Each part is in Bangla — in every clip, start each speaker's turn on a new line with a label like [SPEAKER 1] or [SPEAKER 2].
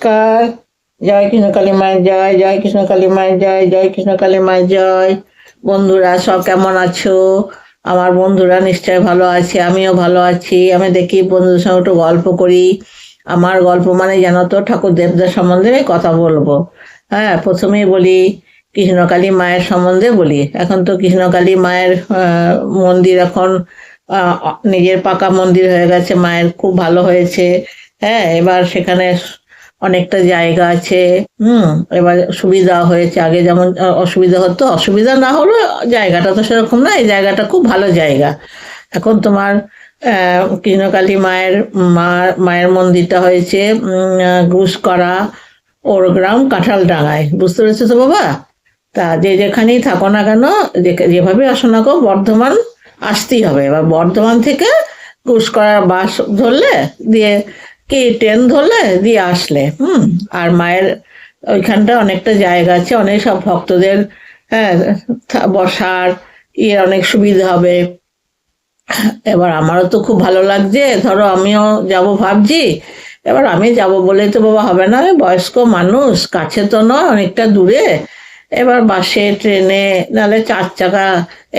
[SPEAKER 1] কার জয় কৃষ্ণ কালী মায়ের জয়, জয় কৃষ্ণ কালী মায়ের জয়, জয় কৃষ্ণ কালী মায়ের জয়। বন্ধুরা সব কেমন আছো? আমার বন্ধুরা নিশ্চয় ভালো আছে, আমিও ভালো আছি। আমি দেখি বন্ধুদের সঙ্গে একটু গল্প করি। আমার গল্প মানে জানো তো, ঠাকুর দেবতার সম্বন্ধে কথা বলবো। হ্যাঁ, প্রথমেই বলি কৃষ্ণকালী মায়ের সম্বন্ধে বলি। এখন তো কৃষ্ণকালী মায়ের মন্দির এখন আহ, নিজের পাকা মন্দির হয়ে গেছে, মায়ের খুব ভালো হয়েছে। হ্যাঁ, এবার সেখানে অনেকটা জায়গা আছে। হুম। এবার সুবিধা হয়েছে, আগে যেমন অসুবিধা হতো, অসুবিধা না হলো, জায়গাটা তো সেরকম না, এই জায়গাটা খুব ভালো জায়গা। এখন তোমার কৃষ্ণকালী মায়ের মন্দিরটা হয়েছে ঘুষকরা ওরগ্রাম কাঁঠালডাঙ্গায়, বুঝতে পেরেছো তো বাবা? তা যে যেখানেই থাকো না কেন, যেভাবে আসো না গো, বর্ধমান আসতেই হবে। এবার বর্ধমান থেকে ঘুষকরার বাস ধরলে, দিয়ে কি ট্রেন ধরলে, দিয়ে আসলে আর মায়ের ওইখানটা অনেকটা জায়গা আছে, অনেক সব ভক্তদের হ্যাঁ বসার অনেক সুবিধা হবে। এবার আমারও তো খুব ভালো লাগছে, ধরো আমিও যাব ভাবছি। এবার আমি যাব বলে তো বাবা হবে না, আমি বয়স্ক মানুষ, কাছে তো নয়, অনেকটা দূরে। এবার বাসে, ট্রেনে, নাহলে 4 চাকা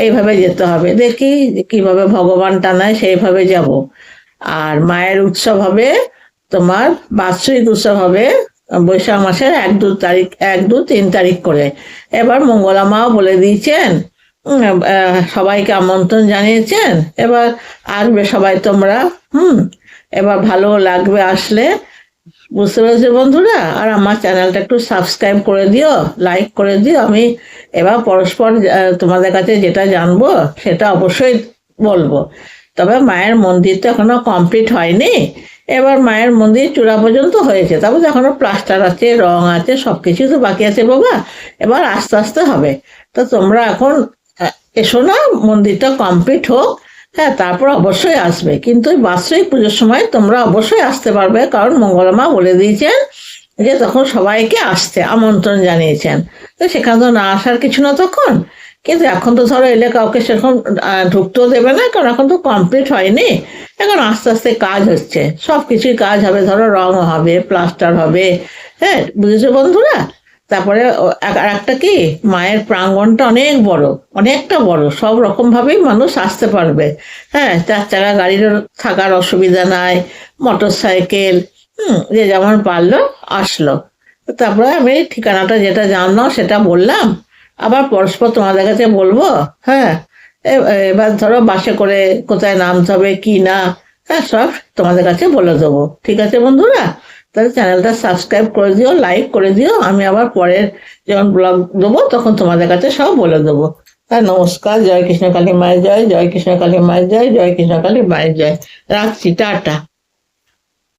[SPEAKER 1] এইভাবে যেতে হবে। দেখি কিভাবে ভগবান টানায় সেইভাবে যাব। আর মায়ের উৎসব হবে তোমার, বাৎসরিক উৎসব হবে বৈশাখ মাসের 1-2 তারিখ, 1-2-3 তারিখ করে। এবার মঙ্গলা মাও বলে দিয়েছেন, সবাইকে আমন্ত্রণ জানিয়েছেন। এবার আসবে সবাই তোমরা। হুম। এবার ভালো লাগবে আসলে, বুঝতে পেরেছো বন্ধুরা? আর আমার চ্যানেলটা একটু সাবস্ক্রাইব করে দিও, লাইক করে দিও। আমি এবার পরস্পর তোমাদের কাছে যেটা জানবো সেটা অবশ্যই বলবো। তবে মায়ের মন্দির তো এখনো কমপ্লিট হয়নি। এবার মায়ের মন্দির চূড়া পর্যন্ত হয়েছে, তারপর এখনো প্লাস্টার আছে, রং আছে, সবকিছু তো বাকি আছে বাবা। এবার আস্তে আস্তে হবে। তো তোমরা এখন এসো না, মন্দিরটা কমপ্লিট হোক। হ্যাঁ, তারপর অবশ্যই আসবে, কিন্তু ওই বাৎসরিক পুজোর সময় তোমরা অবশ্যই আসতে পারবে, কারণ মঙ্গলা মা বলে দিয়েছেন যে তখন সবাইকে আসতে আমন্ত্রণ জানিয়েছেন। তো সেখানে তো না আসার কিছু না তখন। কিন্তু এখন তো ধরো এলে কাউকে সেরকম ঢুকতেও দেবে না, কারণ এখন তো কমপ্লিট হয়নি। এখন আস্তে আস্তে কাজ হচ্ছে, সব কিছুই কাজ হবে, ধরো রং হবে, প্লাস্টার হবে। হ্যাঁ, বুঝেছো বন্ধুরা? তারপরে আর একটা কি, মায়ের প্রাঙ্গণটা অনেক বড়, অনেকটা বড়, সব রকম ভাবেই মানুষ আসতে পারবে। হ্যাঁ, 4 চাকা গাড়িরও থাকার অসুবিধা নাই, মোটর সাইকেল, যে যেমন পারলো আসলো। তারপরে আমি ঠিকানাটা যেটা জানলাম সেটা বললাম, আবার পরস্পর তোমাদের কাছে বলবো। হ্যাঁ, এবার ধরো বাসে করে কোথায় নামতে হবে কি না, হ্যাঁ সব তোমাদের কাছে বলে দেবো। ঠিক আছে বন্ধুরা? তাহলে চ্যানেলটা সাবস্ক্রাইব করে দিও, লাইক করে দিও। আমি আবার পরের যখন ব্লগ দেবো তখন তোমাদের কাছে সব বলে দেবো। হ্যাঁ, নমস্কার। জয় কৃষ্ণ কালী মায়ের জয়, জয় কৃষ্ণ কালী মায়ের জয়, জয় কৃষ্ণ কালী মায়ের জয়। রাখছি, টাটা।